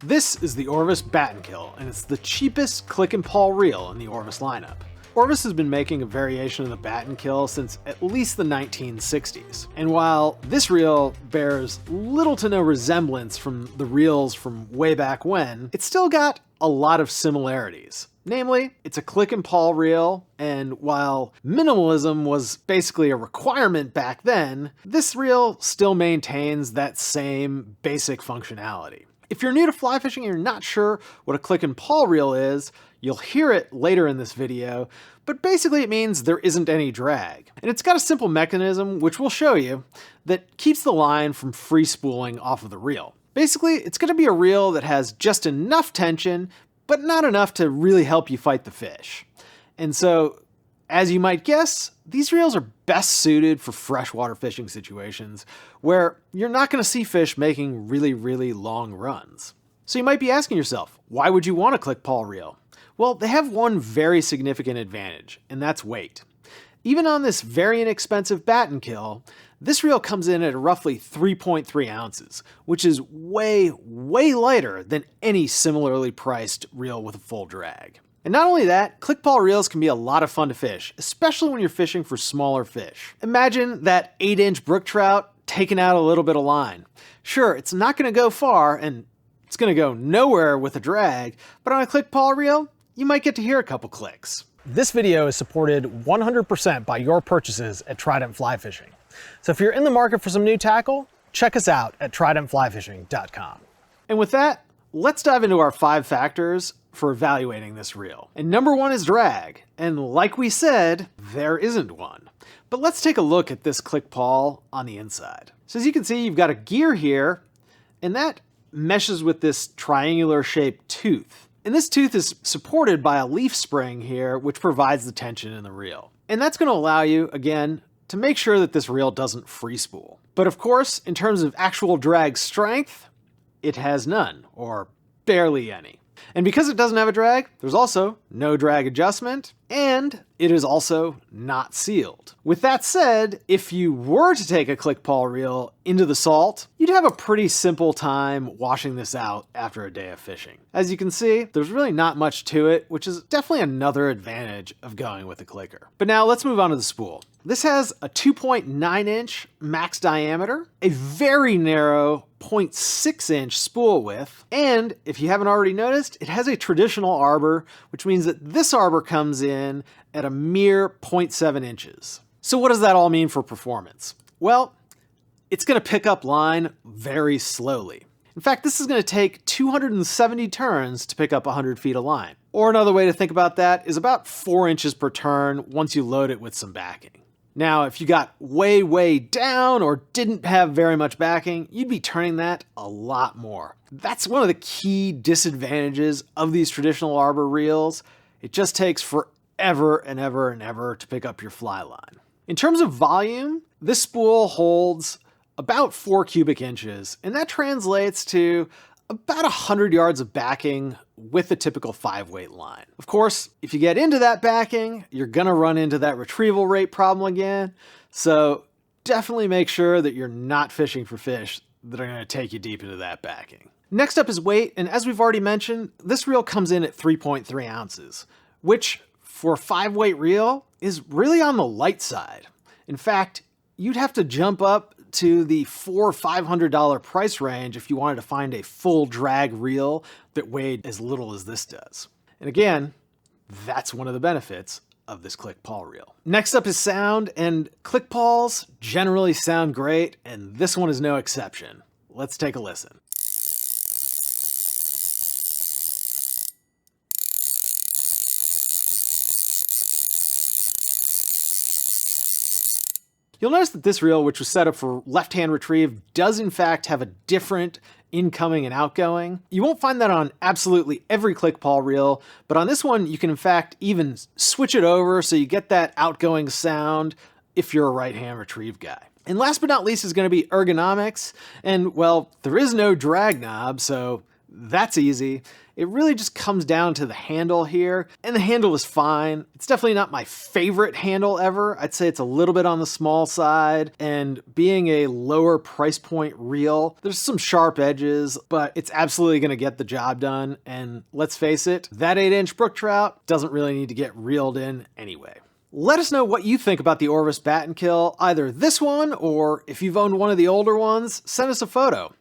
This is the Orvis Battenkill, and it's the cheapest click and pull reel in the Orvis lineup. Orvis has been making a variation of the Battenkill since at least the 1960s. And while this reel bears little to no resemblance from the reels from way back when, it's still got a lot of similarities. Namely, it's a click and pull reel, and while minimalism was basically a requirement back then, this reel still maintains that same basic functionality. If you're new to fly fishing and you're not sure what a click and pull reel is, you'll hear it later in this video, but basically it means there isn't any drag. And it's got a simple mechanism, which we'll show you, that keeps the line from free spooling off of the reel. Basically, it's going to be a reel that has just enough tension, but not enough to really help you fight the fish. And so, as you might guess, these reels are best suited for freshwater fishing situations where you're not going to see fish making really long runs. So you might be asking yourself, why would you want a click pull reel? Well, they have one very significant advantage, and that's weight. Even on this very inexpensive Battenkill, this reel comes in at roughly 3.3 ounces, which is way lighter than any similarly priced reel with a full drag. And not only that, click pull reels can be a lot of fun to fish, especially when you're fishing for smaller fish. Imagine that 8-inch brook trout taking out a little bit of line. Sure, it's not going to go far, and it's going to go nowhere with a drag, but on a click pull reel, you might get to hear a couple clicks. This video is supported 100% by your purchases at Trident Fly Fishing. So if you're in the market for some new tackle, check us out at tridentflyfishing.com. And with that, let's dive into our 5 factors for evaluating this reel. And number 1 is drag. And like we said, there isn't one. But let's take a look at this click pull on the inside. So as you can see, you've got a gear here, and that meshes with this triangular shaped tooth. And this tooth is supported by a leaf spring here, which provides the tension in the reel. And that's going to allow you, again, to make sure that this reel doesn't free spool. But of course, in terms of actual drag strength, it has none, or barely any. And because it doesn't have a drag, there's also no drag adjustment, and it is also not sealed. With that said, if you were to take a click pull reel into the salt, you'd have a pretty simple time washing this out after a day of fishing. As you can see, there's really not much to it, which is definitely another advantage of going with a clicker. But now let's move on to the spool. This has a 2.9-inch max diameter, a very narrow 0.6-inch spool width, and if you haven't already noticed, it has a traditional arbor, which means that this arbor comes in at a mere 0.7 inches. So what does that all mean for performance? Well, it's going to pick up line very slowly. In fact, this is going to take 270 turns to pick up 100 feet of line. Or another way to think about that is about 4 inches per turn once you load it with some backing. Now, if you got way down or didn't have very much backing, you'd be turning that a lot more. That's one of the key disadvantages of these traditional arbor reels. It just takes forever and ever to pick up your fly line. In terms of volume, this spool holds about 4 cubic inches, and that translates to about 100 yards of backing with a typical 5-weight line. Of course, if you get into that backing, you're gonna run into that retrieval rate problem again, so definitely make sure that you're not fishing for fish that are gonna take you deep into that backing. Next up is weight, and as we've already mentioned, this reel comes in at 3.3 ounces, which for a 5-weight reel is really on the light side. In fact, you'd have to jump up to the $400 or $500 price range if you wanted to find a full drag reel that weighed as little as this does. And again, that's one of the benefits of this click pull reel. Next up is sound, and click pulls generally sound great, and this one is no exception. Let's take a listen. You'll notice that this reel, which was set up for left-hand retrieve, does in fact have a different incoming and outgoing. You won't find that on absolutely every click pull reel, but on this one you can in fact even switch it over so you get that outgoing sound if you're a right-hand retrieve guy. And last but not least is going to be ergonomics, and well, there is no drag knob, so That's easy. It really just comes down to the handle here, and the handle is fine. It's definitely not my favorite handle ever. I'd say it's a little bit on the small side, and being a lower price point reel, there's some sharp edges, but it's absolutely gonna get the job done. And let's face it, that 8-inch brook trout doesn't really need to get reeled in anyway. Let us know what you think about the Orvis Battenkill, either this one, or if you've owned one of the older ones, send us a photo.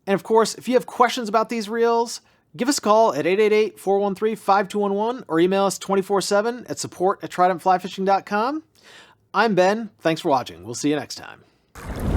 And of course, if you have questions about these reels, give us a call at 888-413-5211 or email us 24/7 at support@tridentflyfishing.com. I'm Ben. Thanks for watching. We'll see you next time.